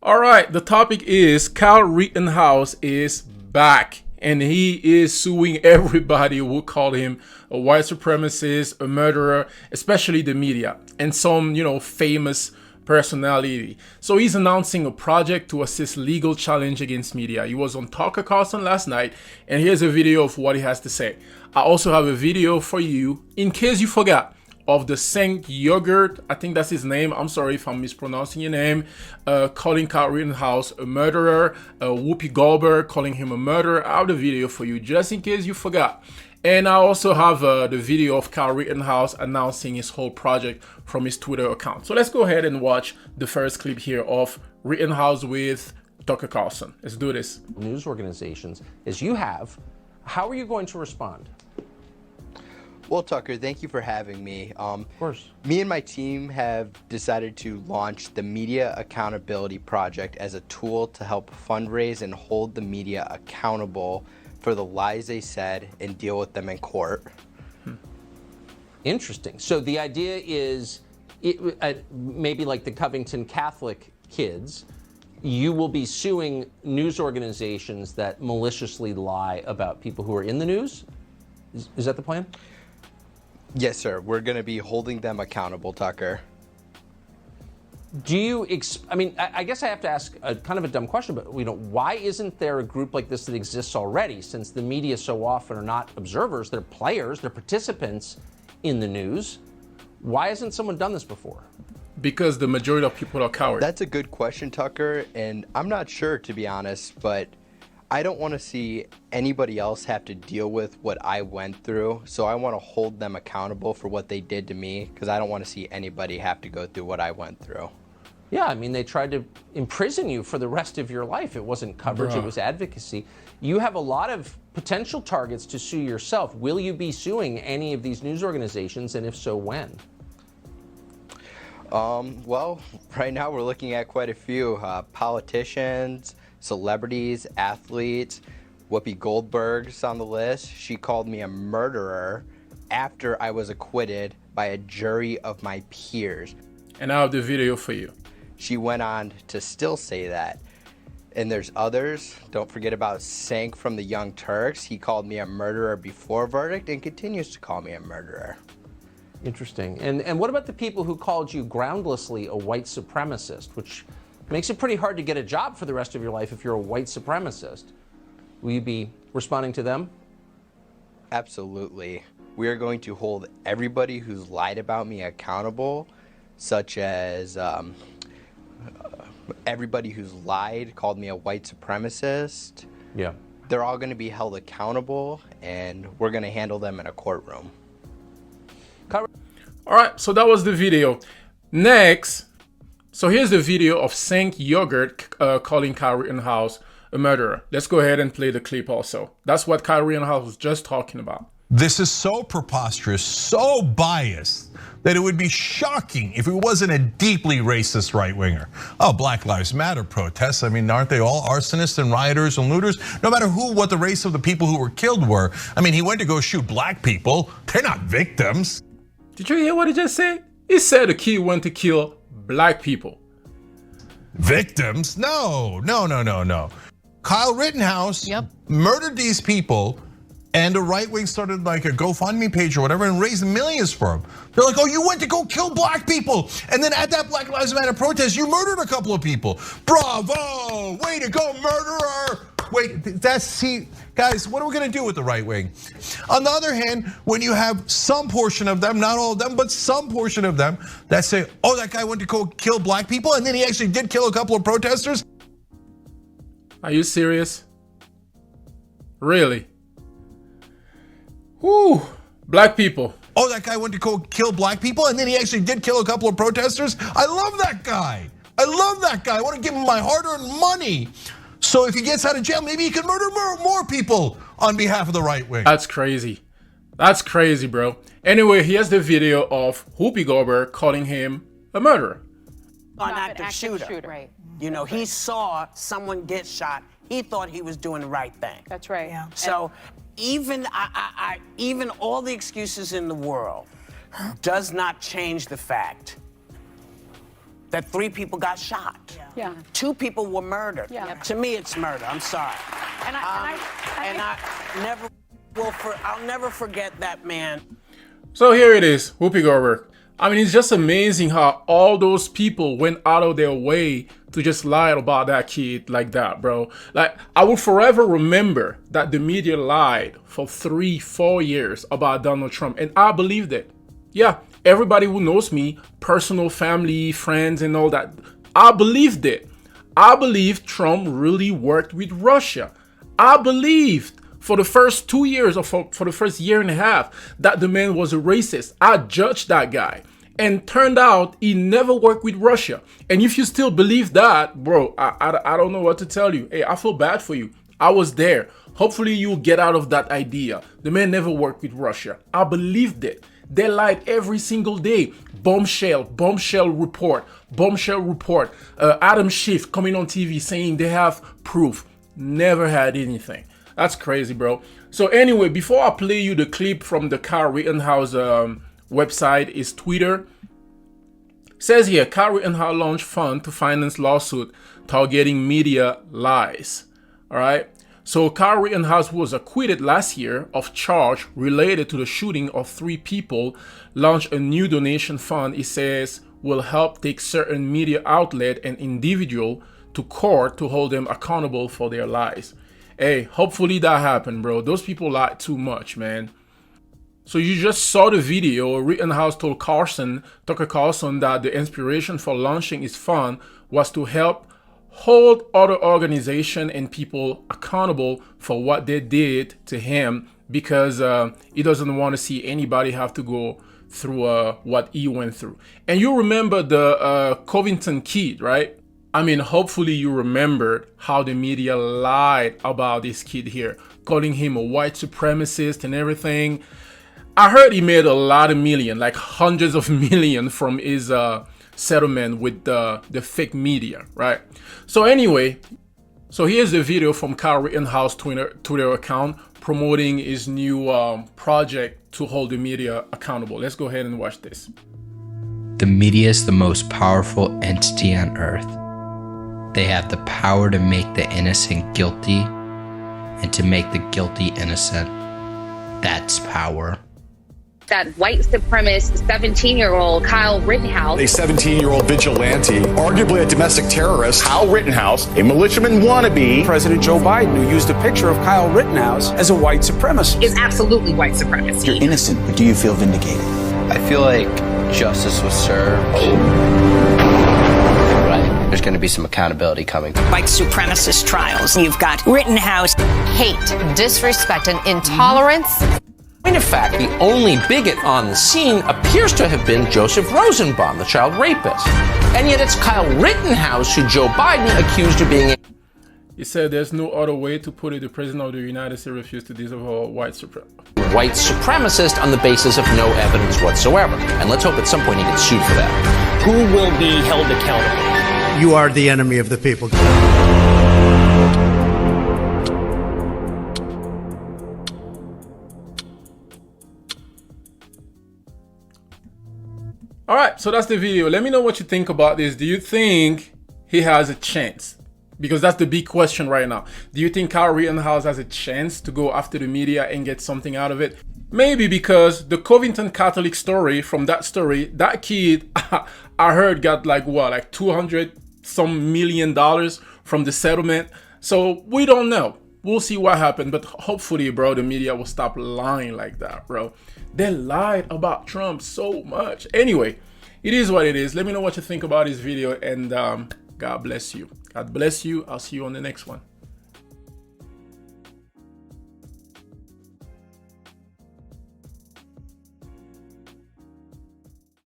All right, the topic is Kyle Rittenhouse is back, and he is suing everybody who called him a white supremacist, a murderer, especially the media and some, famous personality. So he's announcing a project to assist legal challenge against media. He was on Tucker Carlson last night, and here's a video of what he has to say. I also have a video for you in case you forgot, of the Cenk Uygur, I think that's his name, I'm sorry if I'm mispronouncing your name, calling Kyle Rittenhouse a murderer, Whoopi Goldberg calling him a murderer. I have the video for you just in case you forgot. And I also have the video of Kyle Rittenhouse announcing his whole project from his Twitter account. So let's go ahead and watch the first clip here of Rittenhouse with Tucker Carlson. Let's do this. News organizations, as you have, how are you going to respond? Well, Tucker, thank you for having me. Of course. Me and my team have decided to launch the Media Accountability Project as a tool to help fundraise and hold the media accountable for the lies they said and deal with them in court. Interesting. So the idea is, maybe like the Covington Catholic kids, you will be suing news organizations that maliciously lie about people who are in the news? Is that the plan? Yes, sir. We're going to be holding them accountable, Tucker. Do you, I guess I have to ask a kind of a dumb question, but why isn't there a group like this that exists already, since the media so often are not observers, they're players, they're participants in the news? Why hasn't someone done this before? Because the majority of people are cowards. That's a good question, Tucker, and I'm not sure, to be honest, but I don't want to see anybody else have to deal with what I went through, so I want to hold them accountable for what they did to me, because I don't want to see anybody have to go through what I went through. Yeah, they tried to imprison you for the rest of your life. It wasn't coverage, It was advocacy. You have a lot of potential targets to sue yourself. Will you be suing any of these news organizations, and if so, when? Well, right now we're looking at quite a few politicians, celebrities, athletes. Whoopi Goldberg's on the list. She called me a murderer after I was acquitted by a jury of my peers. And I have the video for you. She went on to still say that. And there's others. Don't forget about Cenk from the Young Turks. He called me a murderer before verdict and continues to call me a murderer. Interesting. And what about the people who called you groundlessly a white supremacist, which makes it pretty hard to get a job for the rest of your life if you're a white supremacist? Will you be responding to them? Absolutely. We are going to hold everybody who's lied about me accountable, such as everybody who's lied, called me a white supremacist. Yeah. They're all going to be held accountable, and we're going to handle them in a courtroom. All right, so that was the video. Next, so here's the video of Cenk Uygur calling Kyle Rittenhouse a murderer. Let's go ahead and play the clip also. That's what Kyle Rittenhouse was just talking about. This is so preposterous, so biased, that it would be shocking if it wasn't a deeply racist right-winger. Oh, Black Lives Matter protests, aren't they all arsonists and rioters and looters? No matter what the race of the people who were killed were. He went to go shoot black people. They're not victims. Did you hear what he just said? He said the kid went to kill black people. Victims? No. Kyle Rittenhouse murdered these people, and the right wing started like a GoFundMe page or whatever and raised millions for him. They're like, oh, you went to go kill black people. And then at that Black Lives Matter protest, you murdered a couple of people. Bravo, way to go, murderer. Wait, guys, what are we gonna do with the right wing? On the other hand, when you have some portion of them, not all of them, but some portion of them that say, oh, that guy went to go kill black people, and then he actually did kill a couple of protesters. Are you serious? Really? Whoo, black people. Oh, that guy went to go kill black people, and then he actually did kill a couple of protesters. I love that guy. I want to give him my hard-earned money. So if he gets out of jail, maybe he can murder more people on behalf of the right wing. That's crazy. That's crazy, bro. Anyway, here's the video of Whoopi Goldberg calling him a murderer. An active shooter. Right. He saw someone get shot. He thought he was doing the right thing. That's right. Yeah. So even all the excuses in the world does not change the fact that 3 people got shot. Yeah. 2 people were murdered. Yeah. To me, it's murder. I'm sorry. And I'll never forget that man. So here it is, Whoopi Goldberg. I mean, it's just amazing how all those people went out of their way to just lie about that kid like that, bro. Like, I will forever remember that the media lied for 3-4 years about Donald Trump, and I believed it. Yeah, everybody who knows me, personal, family, friends, and all that, I believed it. I believed Trump really worked with Russia. I believed for the first 2 years or for the first year and a half that the man was a racist. I judged that guy. And turned out he never worked with Russia. And if you still believe that, bro, I don't know what to tell you. Hey, I feel bad for you. I was there. Hopefully you'll get out of that idea. The man never worked with Russia. I believed it. They lied every single day. Bombshell report. Adam Schiff coming on TV saying they have proof. Never had anything. That's crazy, bro. So anyway, before I play you the clip from the Kyle Rittenhouse website, is Twitter. Says here, Kyle Rittenhouse launched fund to finance lawsuit targeting media lies. All right. So Kyle Rittenhouse was acquitted last year of charge related to the shooting of 3 people. Launched a new donation fund. It says will help take certain media outlet and individual to court to hold them accountable for their lies. Hey, hopefully that happened, bro. Those people lied too much, man. So you just saw the video. Rittenhouse told Tucker Carlson, that the inspiration for launching his fund was to help hold other organizations and people accountable for what they did to him, because he doesn't want to see anybody have to go through what he went through. And you remember the Covington kid, right? I mean, hopefully you remembered how the media lied about this kid here, calling him a white supremacist and everything. I heard he made a lot of million, like hundreds of millions from his settlement with the fake media, right? So anyway, so here's the video from Kyle Rittenhouse Twitter account promoting his new project to hold the media accountable. Let's go ahead and watch this. The media is the most powerful entity on earth. They have the power to make the innocent guilty and to make the guilty innocent. That's power. That white supremacist 17-year-old Kyle Rittenhouse. A 17-year-old vigilante, arguably a domestic terrorist. Kyle Rittenhouse, a militiaman wannabe. President Joe Biden, who used a picture of Kyle Rittenhouse as a white supremacist. Is absolutely white supremacist. You're innocent, but do you feel vindicated? I feel like justice was served. Right. There's going to be some accountability coming. White supremacist trials. You've got Rittenhouse. Hate, disrespect, and intolerance. In fact, the only bigot on the scene appears to have been Joseph Rosenbaum, the child rapist. And yet it's Kyle Rittenhouse who Joe Biden accused of being a... He said there's no other way to put it. The president of the United States refused to disavow white supremacist on the basis of no evidence whatsoever. And let's hope at some point he gets sued for that. Who will be held accountable? You are the enemy of the people. All right, so that's the video. Let me know what you think about this. Do you think he has a chance? Because that's the big question right now. Do you think Kyle Rittenhouse has a chance to go after the media and get something out of it? Maybe, because the Covington Catholic story, from that story, that kid, I heard got like what, like $200-some million from the settlement. So we don't know. We'll see what happened, but hopefully, bro, the media will stop lying like that, bro. They lied about Trump so much. Anyway, it is what it is. Let me know what you think about this video, and God bless you. God bless you. I'll see you on the next one.